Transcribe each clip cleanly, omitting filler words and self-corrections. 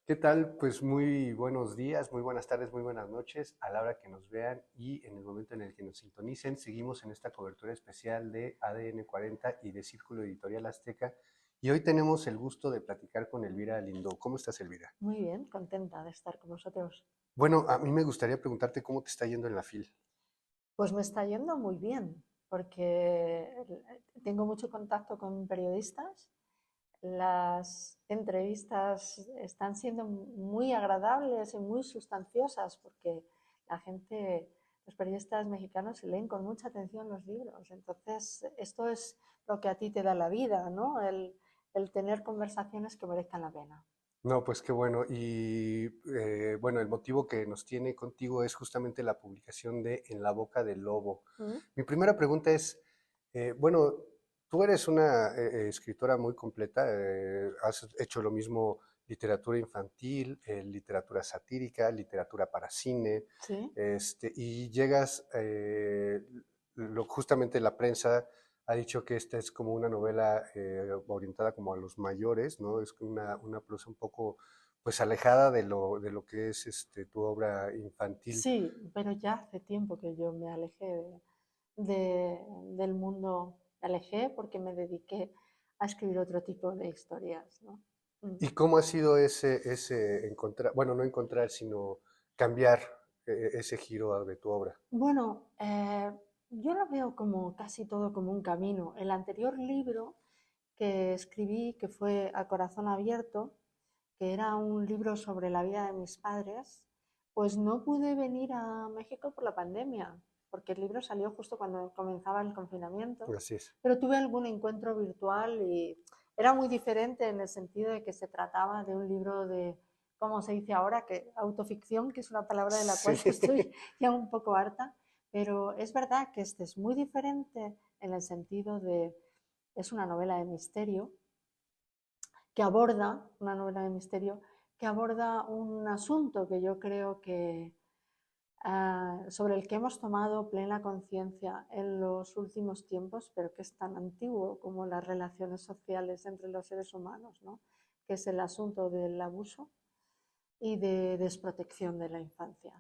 ¿Qué tal? Pues muy buenos días, muy buenas tardes, muy buenas noches a la hora que nos vean y en el momento en el que nos sintonicen. Seguimos en esta cobertura especial de ADN 40 y de Círculo Editorial Azteca. Y hoy tenemos el gusto de platicar con Elvira Lindo. ¿Cómo estás, Elvira? Muy bien, contenta de estar con vosotros. Bueno, a mí me gustaría preguntarte cómo te está yendo en la FIL. Pues me está yendo muy bien, porque tengo mucho contacto con periodistas. Las entrevistas están siendo muy agradables y muy sustanciosas, porque la gente, los periodistas mexicanos leen con mucha atención los libros. Entonces, esto es lo que a ti te da la vida, ¿no? El tener conversaciones que merezcan la pena. No, pues qué bueno. Y bueno, el motivo que nos tiene contigo es justamente la publicación de En la boca del lobo. ¿Mm? Mi primera pregunta es, bueno, tú eres una escritora muy completa, has hecho lo mismo literatura infantil, literatura satírica, literatura para cine, Sí. y llegas, justamente la prensa ha dicho que esta es como una novela orientada como a los mayores, ¿no? Es una prosa un poco pues alejada de lo que es tu obra infantil. Sí, pero ya hace tiempo que yo me alejé del mundo, me alejé porque me dediqué a escribir otro tipo de historias, ¿no? Mm. ¿Y cómo ha sido ese encontrar, bueno, no encontrar, sino cambiar ese giro de tu obra? Bueno, yo lo veo como casi todo como un camino. El anterior libro que escribí, que fue A Corazón Abierto, que era un libro sobre la vida de mis padres, pues no pude venir a México por la pandemia, porque el libro salió justo cuando comenzaba el confinamiento, Así es. pero tuve algún encuentro virtual y era muy diferente en el sentido de que se trataba de un libro de, como se dice ahora, que autoficción, que es una palabra de la cual Sí. estoy ya un poco harta, pero es verdad que este es muy diferente en el sentido de, es una novela de misterio, que aborda, una novela de misterio, que aborda un asunto que yo creo que sobre el que hemos tomado plena conciencia en los últimos tiempos, pero que es tan antiguo como las relaciones sociales entre los seres humanos, ¿no? Que es el asunto del abuso y de desprotección de la infancia.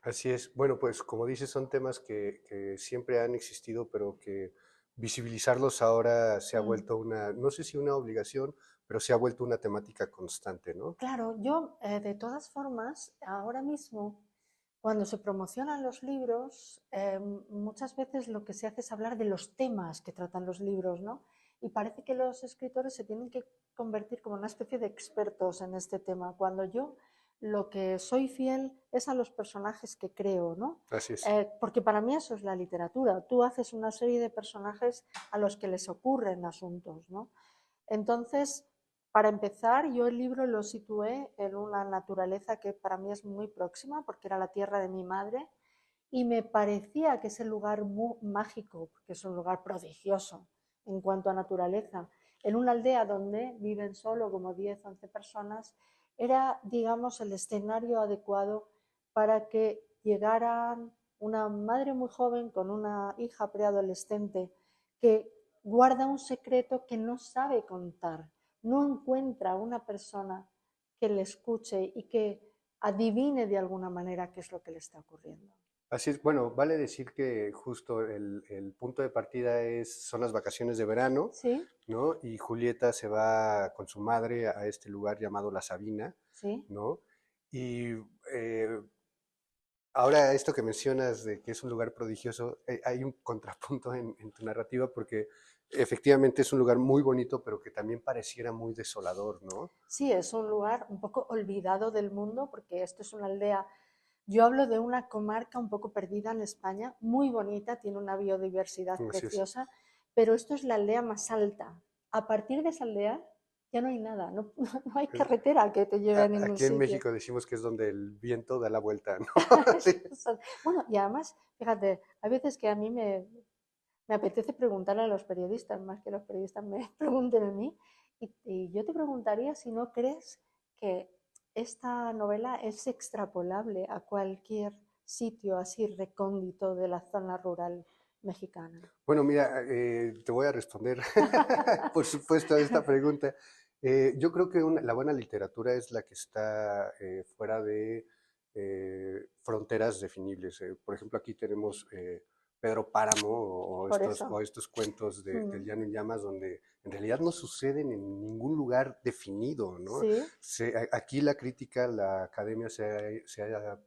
Así es. Bueno, pues como dices, son temas que siempre han existido, pero que visibilizarlos ahora se ha Mm. vuelto una, no sé si una obligación, pero se ha vuelto una temática constante, ¿no? Claro, yo de todas formas, ahora mismo, cuando se promocionan los libros, muchas veces lo que se hace es hablar de los temas que tratan los libros, ¿no? Y parece que los escritores se tienen que convertir como una especie de expertos en este tema, cuando yo lo que soy fiel es a los personajes que creo, ¿no? Así es. Porque para mí eso es la literatura. Tú haces una serie de personajes a los que les ocurren asuntos, ¿no? Entonces, para empezar, yo el libro lo situé en una naturaleza que para mí es muy próxima, porque era la tierra de mi madre, y me parecía que ese lugar muy mágico, porque es un lugar prodigioso en cuanto a naturaleza, en una aldea donde viven solo como 10 11 personas, era, digamos, el escenario adecuado para que llegaran una madre muy joven con una hija preadolescente que guarda un secreto que no sabe contar, no encuentra una persona que le escuche y que adivine de alguna manera qué es lo que le está ocurriendo. Así es. Bueno, vale decir que justo el punto de partida son las vacaciones de verano, ¿Sí? ¿no? Y Julieta se va con su madre a este lugar llamado La Sabina, ¿Sí? ¿no? Y ahora esto que mencionas de que es un lugar prodigioso, hay un contrapunto en tu narrativa porque efectivamente es un lugar muy bonito, pero que también pareciera muy desolador, ¿no? Sí, es un lugar un poco olvidado del mundo porque esto es una aldea. Yo hablo de una comarca un poco perdida en España, muy bonita, tiene una biodiversidad Así es. preciosa, pero esto es la aldea más alta. A partir de esa aldea ya no hay nada, no, no hay Es- carretera que te lleve a ningún Aquí en sitio. México decimos que es donde el viento da la vuelta, ¿no? Sí. Bueno, y además, fíjate, hay veces que a mí me apetece preguntarle a los periodistas, más que los periodistas me pregunten a mí, y yo te preguntaría si no crees que esta novela es extrapolable a cualquier sitio así recóndito de la zona rural mexicana. Bueno, mira, te voy a responder, por supuesto, a esta pregunta. Yo creo que la buena literatura es la que está fuera de fronteras definibles. Por ejemplo, aquí tenemos Pedro Páramo Por eso. o estos cuentos del Mm, Llano en Llamas donde en realidad no suceden en ningún lugar definido, ¿no? sí, Aquí la crítica, la academia se ha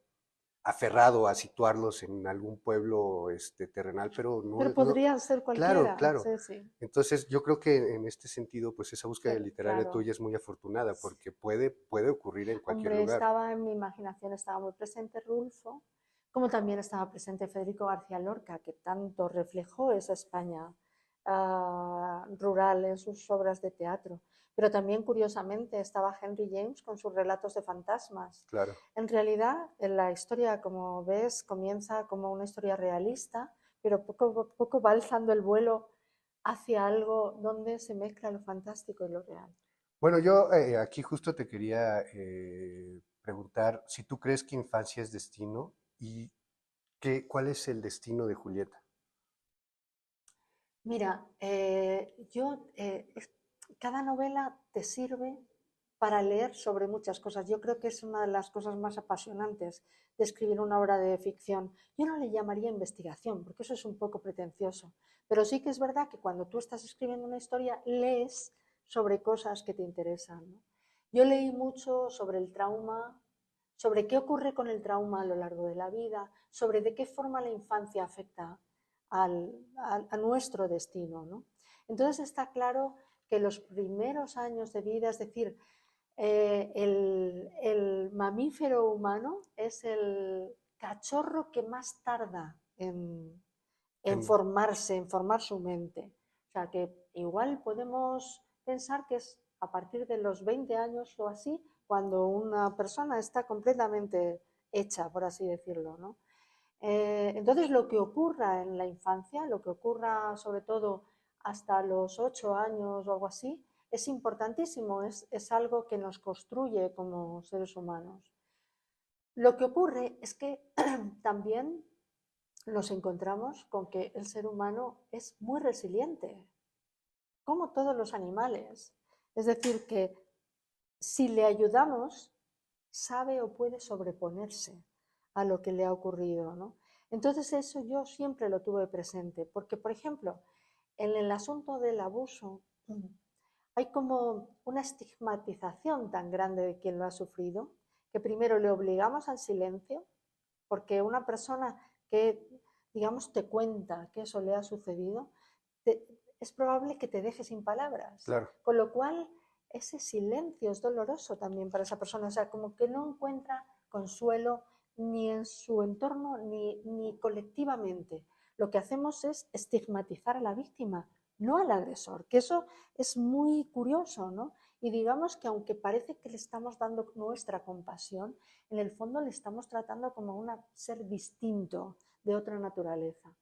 aferrado a situarlos en algún pueblo terrenal, pero pero no, podría ser claro, cualquiera, claro. sí, sí, Entonces, yo creo que en este sentido, pues esa búsqueda literaria claro. tuya es muy afortunada porque puede ocurrir en cualquier Hombre, lugar. estaba en mi imaginación, estaba muy presente Rulfo, como también estaba presente Federico García Lorca, que tanto reflejó esa España rural en sus obras de teatro. Pero también, curiosamente, estaba Henry James con sus relatos de fantasmas. Claro. En realidad, la historia, como ves, comienza como una historia realista, pero poco a poco va alzando el vuelo hacia algo donde se mezcla lo fantástico y lo real. Bueno, yo aquí justo te quería preguntar si tú crees que infancia es destino y cuál es el destino de Julieta. Mira, cada novela te sirve para leer sobre muchas cosas. Yo creo que es una de las cosas más apasionantes de escribir una obra de ficción. Yo no le llamaría investigación, porque eso es un poco pretencioso, pero sí que es verdad que cuando tú estás escribiendo una historia, lees sobre cosas que te interesan, ¿no? Yo leí mucho sobre el trauma, sobre qué ocurre con el trauma a lo largo de la vida, sobre de qué forma la infancia afecta a nuestro destino, ¿no? Entonces está claro que los primeros años de vida, es decir, el mamífero humano es el cachorro que más tarda En- en formar su mente. O sea que igual podemos pensar que es a partir de los 20 años o así, cuando una persona está completamente hecha, por así decirlo, ¿no? Entonces, lo que ocurra en la infancia, lo que ocurra sobre todo hasta los 8 años o algo así, es importantísimo, es algo que nos construye como seres humanos. Lo que ocurre es que también nos encontramos con que el ser humano es muy resiliente, como todos los animales. Es decir, que si le ayudamos, sabe o puede sobreponerse a lo que le ha ocurrido, ¿no? Entonces eso yo siempre lo tuve presente, porque por ejemplo, en el asunto del abuso hay como una estigmatización tan grande de quien lo ha sufrido, que primero le obligamos al silencio, porque una persona que, digamos, te cuenta que eso le ha sucedido, te, es probable que te deje sin palabras. claro. Con lo cual, ese silencio es doloroso también para esa persona. O sea, como que no encuentra consuelo ni en su entorno ni colectivamente. Lo que hacemos es estigmatizar a la víctima, no al agresor, que eso es muy curioso, ¿no? Y digamos que aunque parece que le estamos dando nuestra compasión, en el fondo le estamos tratando como un ser distinto de otra naturaleza.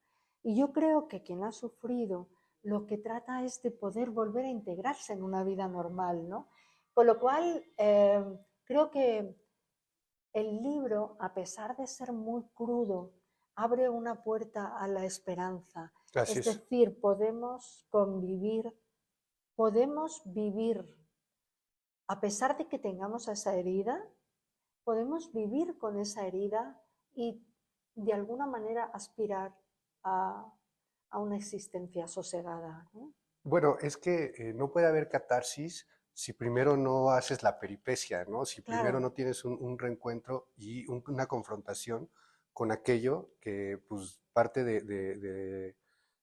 Y yo creo que quien ha sufrido lo que trata es de poder volver a integrarse en una vida normal, ¿no? Con lo cual, creo que el libro, a pesar de ser muy crudo, abre una puerta a la esperanza. Así Es es. decir, podemos convivir, podemos vivir, a pesar de que tengamos esa herida, podemos vivir con esa herida y de alguna manera aspirar a, a una existencia sosegada, ¿no? Bueno, es que no puede haber catarsis si primero no haces la peripecia, ¿no? Si primero Claro, no tienes un reencuentro y una confrontación con aquello que, pues, parte de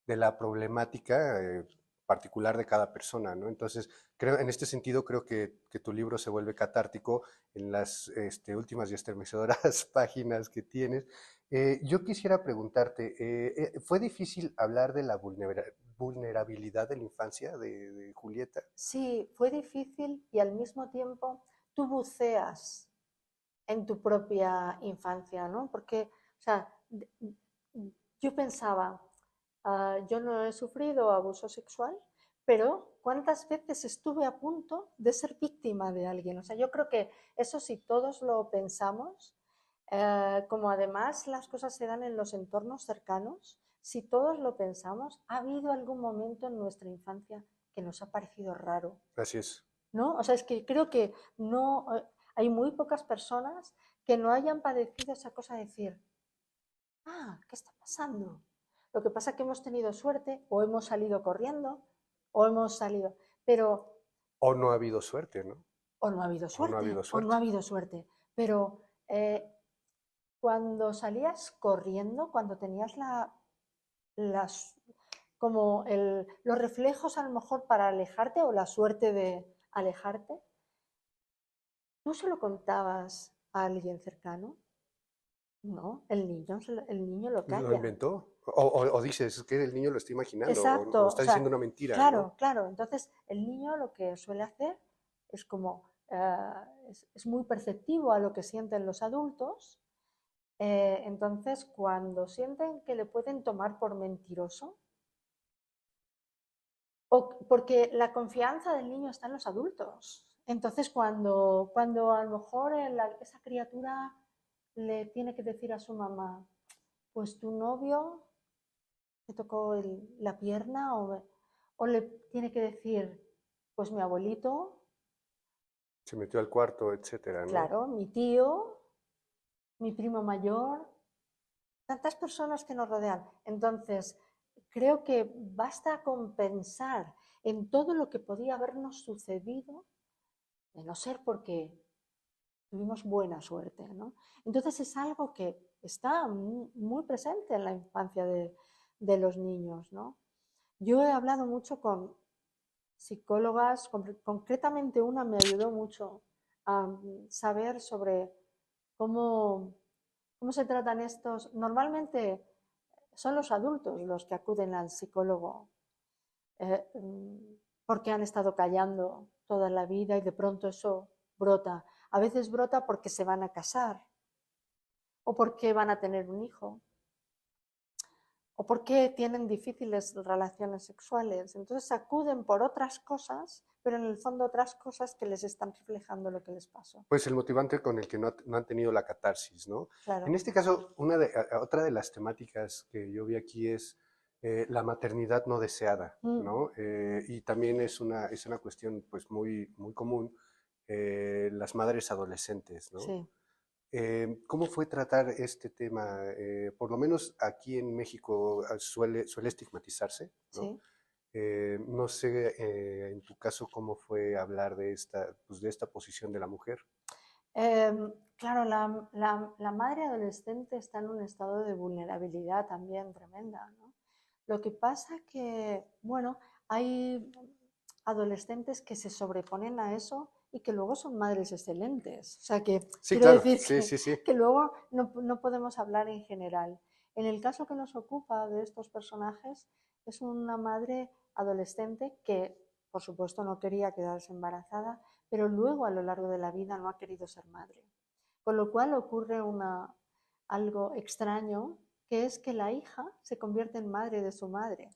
la problemática particular de cada persona, ¿no? Entonces, en este sentido, creo que tu libro se vuelve catártico en las últimas y estremecedoras páginas que tienes. Yo quisiera preguntarte, ¿fue difícil hablar de la vulnerabilidad de la infancia de Julieta? sí, fue difícil y al mismo tiempo tú buceas en tu propia infancia, ¿no? Porque, o sea, yo pensaba, yo no he sufrido abuso sexual, pero ¿cuántas veces estuve a punto de ser víctima de alguien? O sea, yo creo que eso si todos lo pensamos, como además las cosas se dan en los entornos cercanos, si todos lo pensamos, ha habido algún momento en nuestra infancia que nos ha parecido raro, Así es. ¿no? O sea, es que creo que no, hay muy pocas personas que no hayan padecido esa cosa de decir, ah, ¿qué está pasando? Lo que pasa es que hemos tenido suerte o hemos salido corriendo o hemos salido, pero O no ha habido suerte, ¿no? o no ha habido O no ha habido suerte, o no ha suerte. habido suerte, pero cuando salías corriendo, cuando tenías las, como los reflejos a lo mejor para alejarte o la suerte de alejarte, ¿tú se lo contabas a alguien cercano? No, el niño lo ¿Lo calla. inventó? O dices, es que el niño lo está imaginando, o Exacto, o está sea, diciendo una mentira, ¿no? claro, claro. Entonces, el niño lo que suele hacer es como, es muy perceptivo a lo que sienten los adultos. Entonces, cuando sienten que le pueden tomar por mentiroso, porque la confianza del niño está en los adultos. Entonces, cuando a lo mejor esa criatura le tiene que decir a su mamá, pues tu novio te tocó la pierna, o le tiene que decir, pues mi abuelito, Se metió al cuarto, etcétera, ¿no? claro, mi tío, mi primo mayor, tantas personas que nos rodean. Entonces, creo que basta con pensar en todo lo que podía habernos sucedido, de no ser porque tuvimos buena suerte, ¿no? Entonces es algo que está muy presente en la infancia de los niños, ¿no? Yo he hablado mucho con psicólogas, concretamente una me ayudó mucho a saber sobre cómo, cómo se tratan estos. Normalmente son los adultos los que acuden al psicólogo eh, porque han estado callando toda la vida y de pronto eso brota. A veces brota porque se van a casar o porque van a tener un hijo o porque tienen difíciles relaciones sexuales. Entonces acuden por otras cosas, pero en el fondo otras cosas que les están reflejando lo que les pasó. Pues el motivante con el que no han tenido la catarsis, ¿no? En Claro. este caso, otra de las temáticas que yo vi aquí es la maternidad no deseada, Mm, ¿no? Y también es una cuestión pues muy común, las madres adolescentes, ¿no? sí, ¿Cómo fue tratar este tema? Por lo menos aquí en México suele estigmatizarse, ¿no? sí. No sé, en tu caso, cómo fue hablar pues, de esta posición de la mujer. Claro, la madre adolescente está en un estado de vulnerabilidad también tremenda, ¿no? Lo que pasa que, bueno, hay adolescentes que se sobreponen a eso y que luego son madres excelentes. O sea, que Sí, quiero claro, decir sí, sí, sí. que luego no podemos hablar en general. En el caso que nos ocupa de estos personajes, es una madre adolescente que, por supuesto, no quería quedarse embarazada, pero luego a lo largo de la vida no ha querido ser madre. Con lo cual ocurre algo extraño, que es que la hija se convierte en madre de su madre.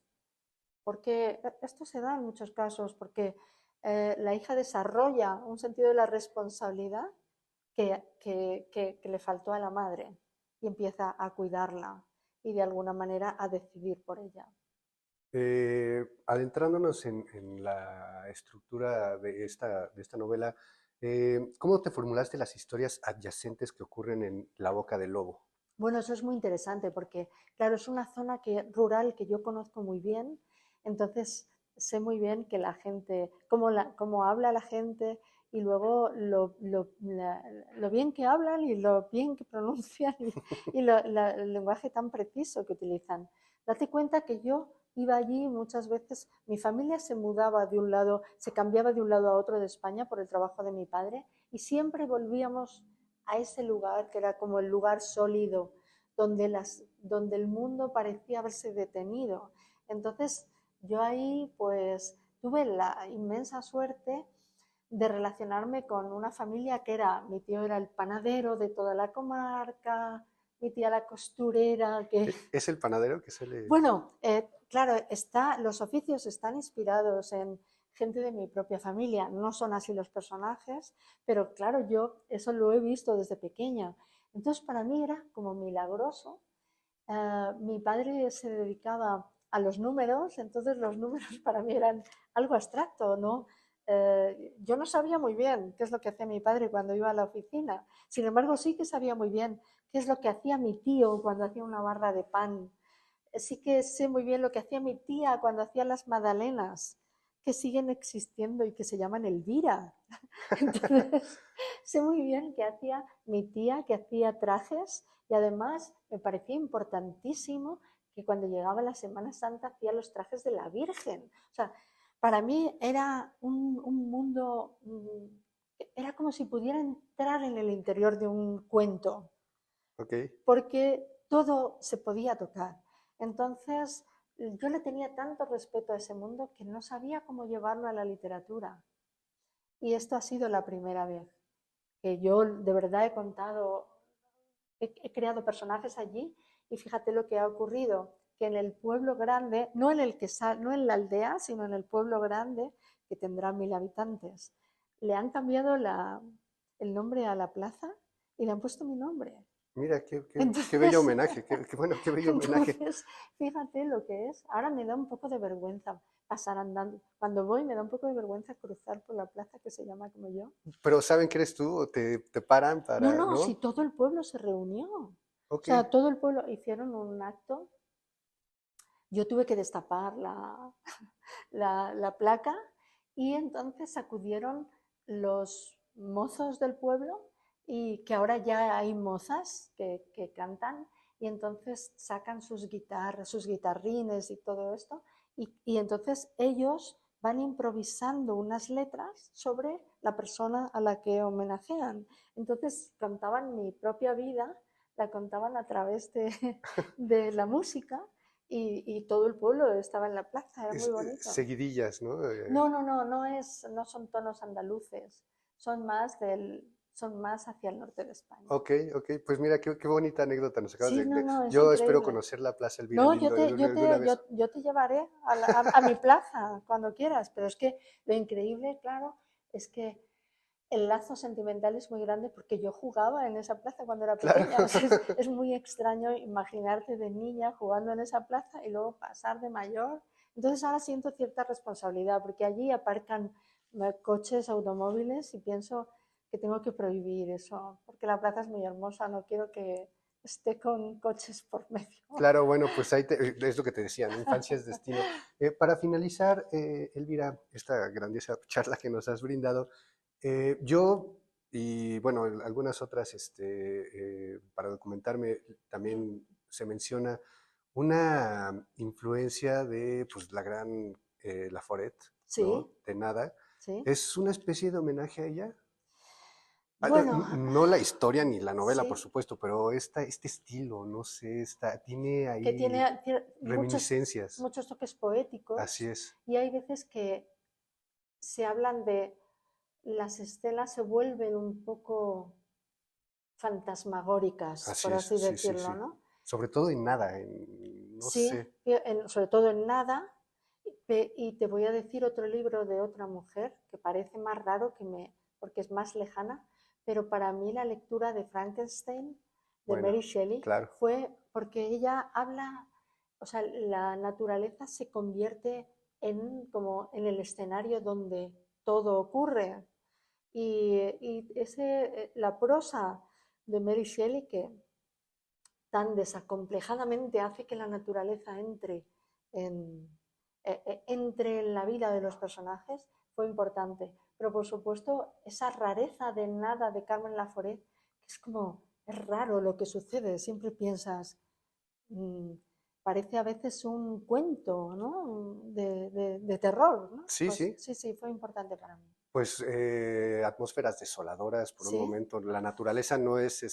Porque esto se da en muchos casos, porque la hija desarrolla un sentido de la responsabilidad que le faltó a la madre y empieza a cuidarla y de alguna manera a decidir por ella. Adentrándonos en la estructura de esta novela, ¿cómo te formulaste las historias adyacentes que ocurren en La Boca del Lobo? Bueno, eso es muy interesante porque, claro, es una zona rural que yo conozco muy bien, entonces sé muy bien que la gente, cómo habla la gente y luego lo bien que hablan y lo bien que pronuncian y el lenguaje tan preciso que utilizan. Date cuenta que yo iba allí muchas veces, mi familia se mudaba de un lado, se cambiaba de un lado a otro de España por el trabajo de mi padre y siempre volvíamos a ese lugar que era como el lugar sólido, donde el mundo parecía haberse detenido. Entonces yo ahí pues tuve la inmensa suerte de relacionarme con una familia que era, mi tío era el panadero de toda la comarca, mi tía la costurera, que ¿Es el panadero que suele...? bueno, claro, los oficios están inspirados en gente de mi propia familia. No son así los personajes, pero claro, yo eso lo he visto desde pequeña. Entonces, para mí era como milagroso. Mi padre se dedicaba a los números, entonces los números para mí eran algo abstracto, ¿no? yo no sabía muy bien qué es lo que hacía mi padre cuando iba a la oficina. Sin embargo, sí que sabía muy bien qué es lo que hacía mi tío cuando hacía una barra de pan. Sí que sé muy bien lo que hacía mi tía cuando hacía las magdalenas, que siguen existiendo y que se llaman Elvira. Entonces, sé muy bien que hacía mi tía, que hacía trajes, y además me parecía importantísimo que cuando llegaba la Semana Santa hacía los trajes de la Virgen. O sea, para mí era un mundo, era como si pudiera entrar en el interior de un cuento, Ok. porque todo se podía tocar. Entonces, yo le tenía tanto respeto a ese mundo que no sabía cómo llevarlo a la literatura. Y esto ha sido la primera vez que yo de verdad he contado, he creado personajes allí y fíjate lo que ha ocurrido, que en el pueblo grande, no en, el que no en la aldea, sino en el pueblo grande, que tendrá 1000 habitantes, le han cambiado el nombre a la plaza y le han puesto mi nombre. Mira, qué bello Entonces, homenaje, bueno, qué bello homenaje. entonces, fíjate lo que es. Ahora me da un poco de vergüenza pasar andando. Cuando voy me da un poco de vergüenza cruzar por la plaza que se llama como yo. Pero ¿saben que eres tú? ¿O te paran No, para, no, si no? todo el pueblo se reunió. O Ok, sea, todo el pueblo hicieron un acto. Yo tuve que destapar la placa y entonces acudieron los mozos del pueblo y que ahora ya hay mozas que cantan y entonces sacan sus guitarras, sus guitarrines y todo esto y entonces ellos van improvisando unas letras sobre la persona a la que homenajean. Entonces contaban mi propia vida, la contaban a través de la música y todo el pueblo estaba en la plaza, era muy bonito. seguidillas, ¿no? No, no, no, no son tonos andaluces, son más hacia el norte de España. Ok, ok, pues mira, qué bonita anécdota nos acabas Sí, no, no, es Yo espero increíble. conocer la Plaza Elvira No, Lindo alguna vez. yo te llevaré a mi plaza cuando quieras, pero es que lo increíble, claro, es que el lazo sentimental es muy grande porque yo jugaba en esa plaza cuando era Claro. pequeña. O sea, es muy extraño imaginarte de niña jugando en esa plaza y luego pasar de mayor. Entonces ahora siento cierta responsabilidad porque allí aparcan coches, automóviles y pienso que tengo que prohibir eso porque la plaza es muy hermosa, no quiero que esté con coches por medio. Claro, bueno, pues es lo que te decía, ¿no? Infancia es destino. Para finalizar, Elvira, esta grandiosa charla que nos has brindado, yo y bueno, algunas otras, para documentarme, también se menciona una influencia de pues, la gran Laforet, Sí, ¿no? De nada. sí. ¿Es una especie de homenaje a ella? Bueno, No la historia ni la novela, por sí, supuesto, pero este estilo, no sé, tiene que ahí tiene reminiscencias. muchos toques Así poéticos es, y hay veces que se hablan de las estelas se vuelven un poco fantasmagóricas, por así sí, sí, decirlo, sí. ¿no? Sobre todo en nada, no Sí, sé. sobre todo en Nada, y te voy a decir otro libro de otra mujer que parece más raro porque es más lejana, pero para mí la lectura de Frankenstein de Bueno, Mary Shelley claro, fue porque ella habla, o sea, la naturaleza se convierte como en el escenario donde todo ocurre. La prosa de Mary Shelley que tan desacomplejadamente hace que la naturaleza en, entre en la vida de los personajes fue importante. Pero por supuesto, esa rareza de nada de Carmen Laforet, que es como, es raro lo que sucede, siempre piensas, mmm, parece a veces un cuento, ¿no? De terror, ¿no? sí, Pues sí. sí, sí, fue importante para mí. Pues atmósferas desoladoras por un Sí, momento. La naturaleza no es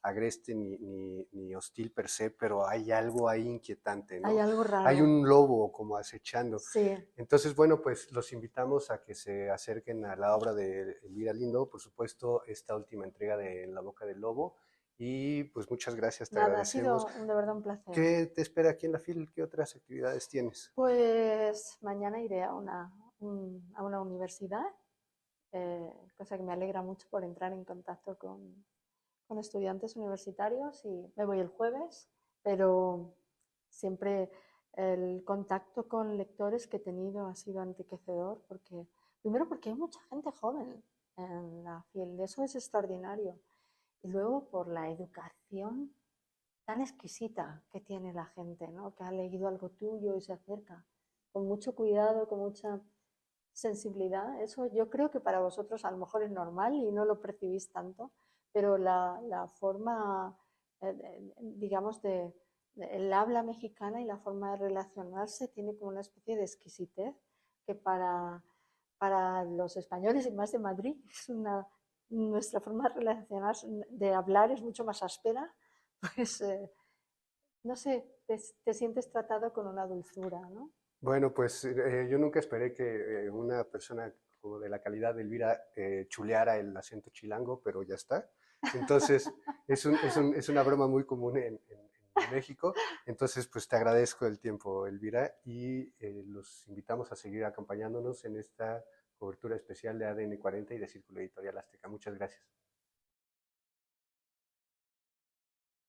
agreste ni hostil per se, pero hay algo ahí inquietante, hay ¿no? algo Hay raro. un lobo como acechando. Sí, Entonces, bueno, pues los invitamos a que se acerquen a la obra de Elvira Lindo, por supuesto, esta última entrega de En la boca del lobo. Y pues muchas gracias, te nada, ha agradecemos. sido de verdad un placer. ¿Qué te espera aquí en la FIL? ¿Qué otras actividades tienes? Pues mañana iré a una universidad, cosa que me alegra mucho por entrar en contacto con estudiantes universitarios y me voy el jueves, pero siempre el contacto con lectores que he tenido ha sido enriquecedor porque Primero porque hay mucha gente joven en la FIL, eso es extraordinario. Y luego por la educación tan exquisita que tiene la gente, ¿no? Que ha leído algo tuyo y se acerca con mucho cuidado, con mucha sensibilidad. Eso yo creo que para vosotros a lo mejor es normal y no lo percibís tanto, pero la forma, digamos, el habla mexicana y la forma de relacionarse tiene como una especie de exquisitez que para los españoles y más de Madrid es nuestra forma de relacionarse, de hablar es mucho más áspera, pues no sé, te sientes tratado con una dulzura, ¿no? Bueno, pues yo nunca esperé que una persona como de la calidad de Elvira chuleara el acento chilango, pero ya está. Entonces, es una broma muy común en México. Entonces, pues te agradezco el tiempo, Elvira, y los invitamos a seguir acompañándonos en esta cobertura especial de ADN 40 y de Círculo Editorial Azteca. Muchas gracias.